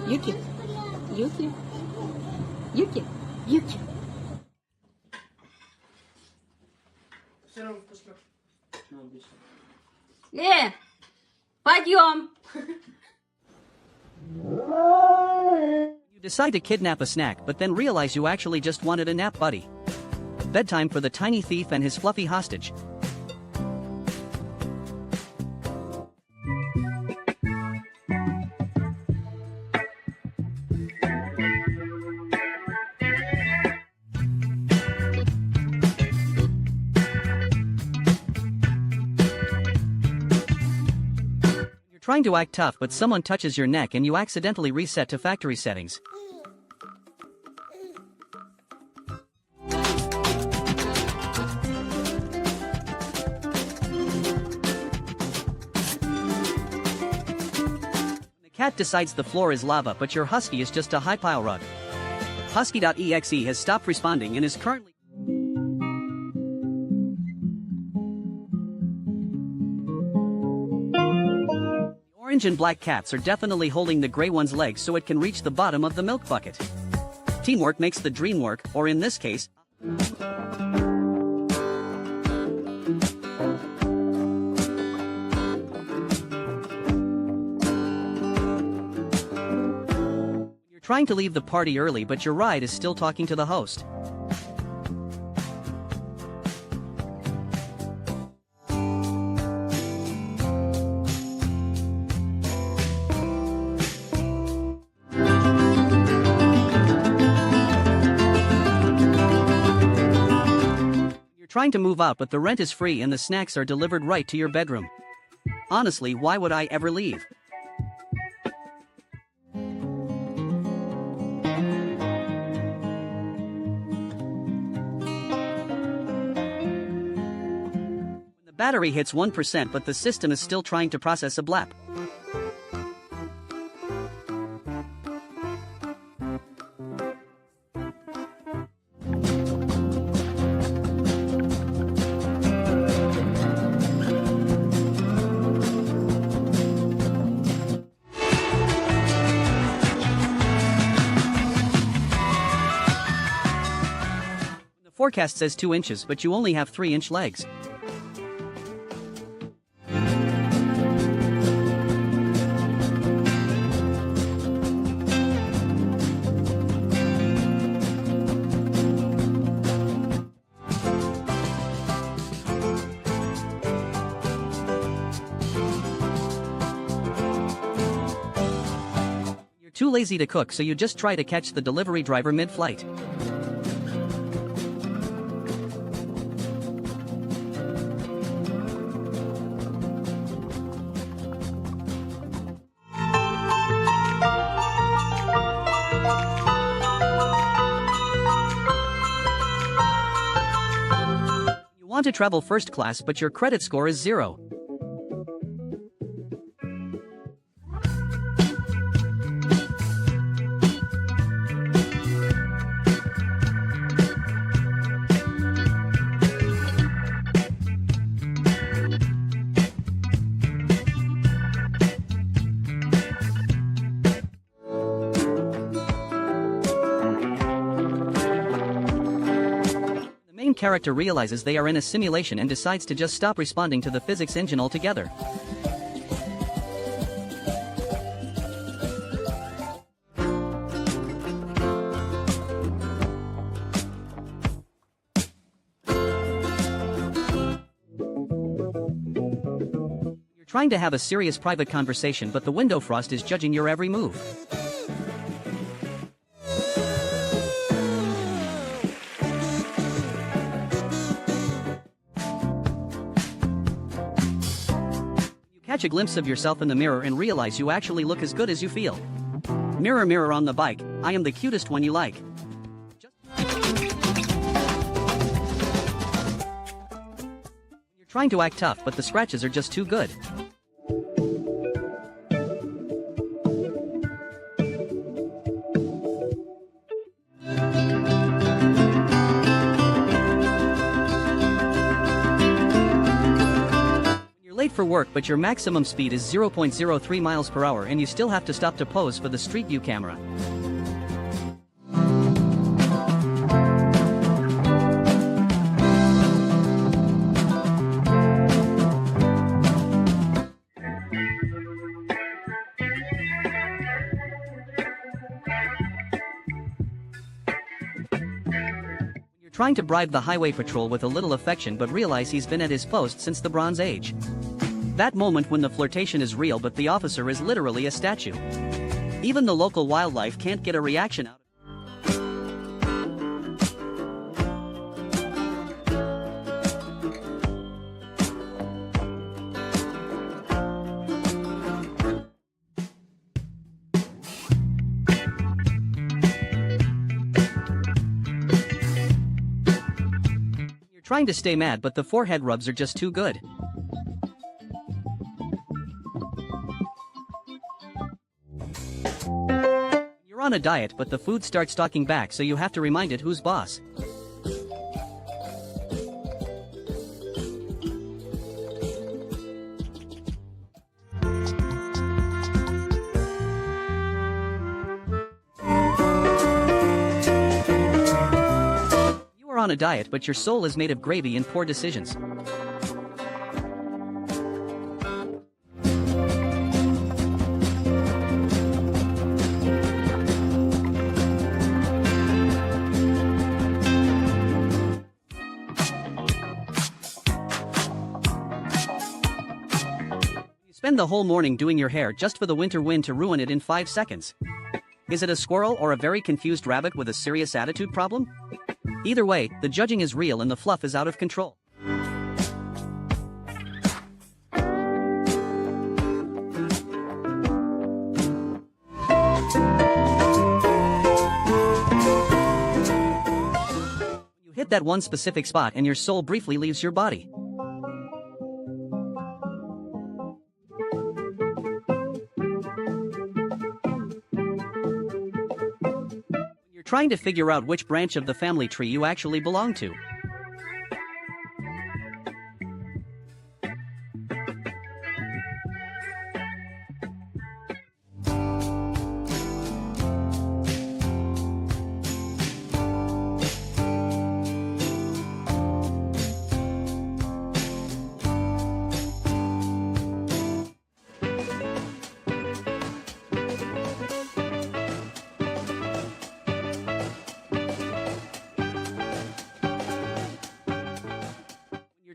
Yuki, Yuki, Yuki, Yuki. Пойдем. You decide to kidnap a snack but then realize you actually just wanted a nap buddy. Bedtime for the tiny thief and his fluffy hostage. Trying to act tough but someone touches your neck and you accidentally reset to factory settings. The cat decides the floor is lava but your husky is just a high pile rug. Husky.exe has stopped responding and is currently orange and black cats are definitely holding the gray one's legs so it can reach the bottom of the milk bucket. Teamwork makes the dream work, or in this case, you're trying to leave the party early but your ride is still talking to the host. Trying to move out but the rent is free and the snacks are delivered right to your bedroom. Honestly, why would I ever leave? When the battery hits 1% but the system is still trying to process a blap. Forecast says 2 inches but you only have 3-inch legs. You're too lazy to cook so you just try to catch the delivery driver mid-flight. You want to travel first class but your credit score is 0. The main character realizes they are in a simulation and decides to just stop responding to the physics engine altogether. You're trying to have a serious private conversation but the window frost is judging your every move. Catch a glimpse of yourself in the mirror and realize you actually look as good as you feel. Mirror, mirror on the bike, I am the cutest one you like. You're trying to act tough but the scratches are just too good. for work but your maximum speed is 0.03 miles per hour and you still have to stop to pose for the Street View camera. Trying to bribe the highway patrol with a little affection but realize he's been at his post since the Bronze Age. That moment when the flirtation is real but the officer is literally a statue. Even the local wildlife can't get a reaction out of it. Trying to stay mad but the forehead rubs are just too good. You're on a diet but the food starts talking back so you have to remind it who's boss. On a diet but your soul is made of gravy and poor decisions. You spend the whole morning doing your hair just for the winter wind to ruin it in 5 seconds. Is it a squirrel or a very confused rabbit with a serious attitude problem? Either way, the judging is real and the fluff is out of control. You hit that one specific spot and your soul briefly leaves your body. Trying to figure out which branch of the family tree you actually belong to.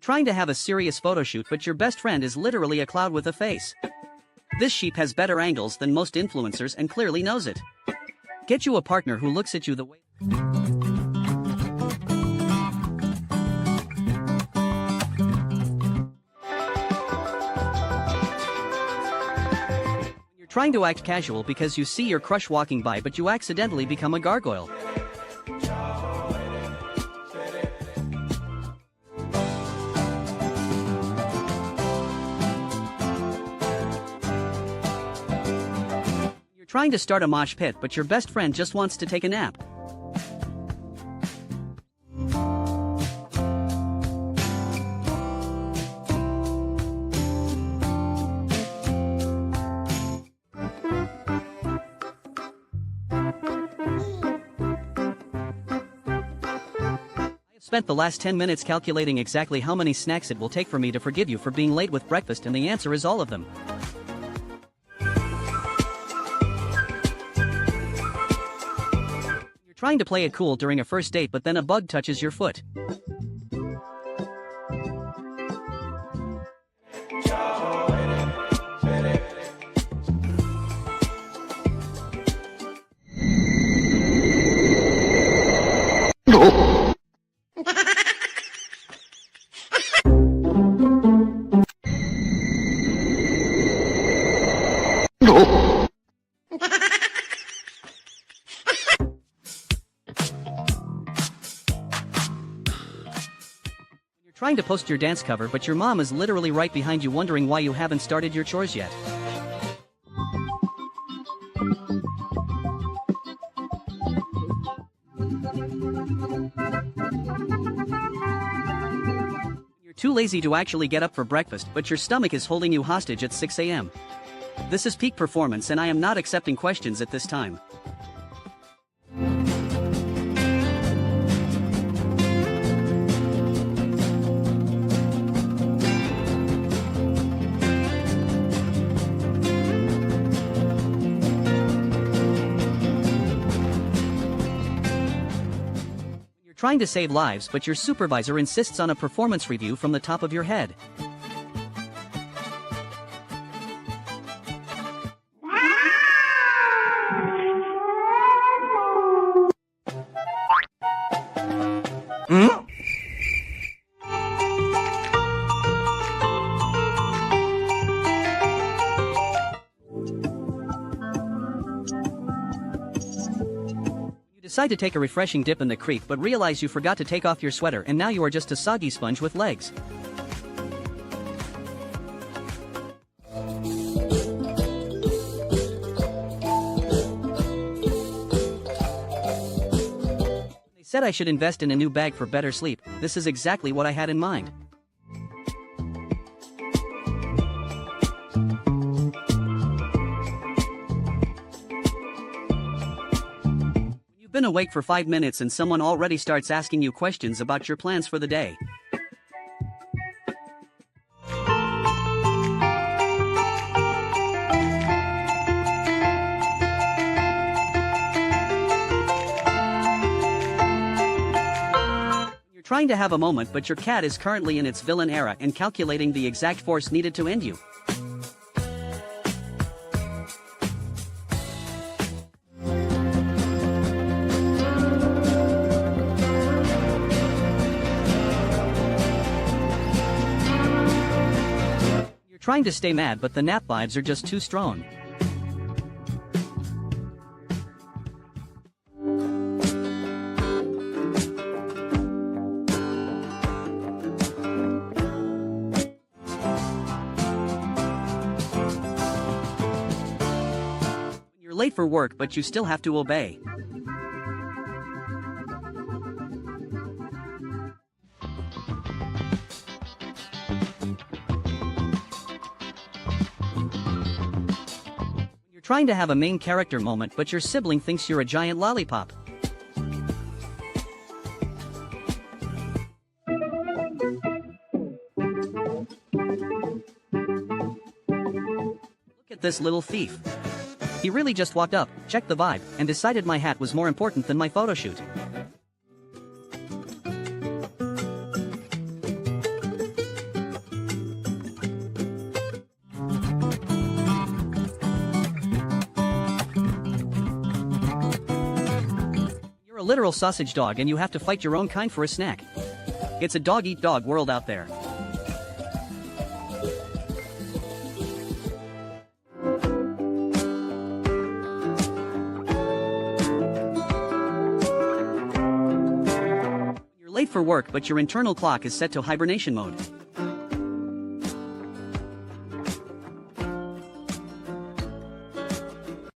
Trying to have a serious photo shoot but your best friend is literally a cloud with a face. This sheep has better angles than most influencers and clearly knows it. Get you a partner who looks at you the way you're trying to act casual because you see your crush walking by but you accidentally become a gargoyle. Trying to start a mosh pit but your best friend just wants to take a nap. I've spent the last 10 minutes calculating exactly how many snacks it will take for me to forgive you for being late with breakfast and the answer is all of them. Trying to play it cool during a first date but then a bug touches your foot. Trying to post your dance cover but your mom is literally right behind you wondering why you haven't started your chores yet. You're Too lazy to actually get up for breakfast, but your stomach is holding you hostage at 6 a.m. This is peak performance and I am not accepting questions at this time. Trying to save lives, but your supervisor insists on a performance review from the top of your head. Decide to take a refreshing dip in the creek but realize you forgot to take off your sweater and now you are just a soggy sponge with legs. They said I should invest in a new bag for better sleep. This is exactly what I had in mind. Been awake for 5 minutes and someone already starts asking you questions about your plans for the day. You're trying to have a moment but your cat is currently in its villain era and calculating the exact force needed to end you. Trying to stay mad but the nap vibes are just too strong. You're late for work but you still have to obey. Trying to have a main character moment but your sibling thinks you're a giant lollipop. Look at this little thief. He really just walked up, checked the vibe, and decided my hat was more important than my photo shoot. A literal sausage dog and you have to fight your own kind for a snack. It's a dog-eat-dog world out there. You're late for work but your internal clock is set to hibernation mode.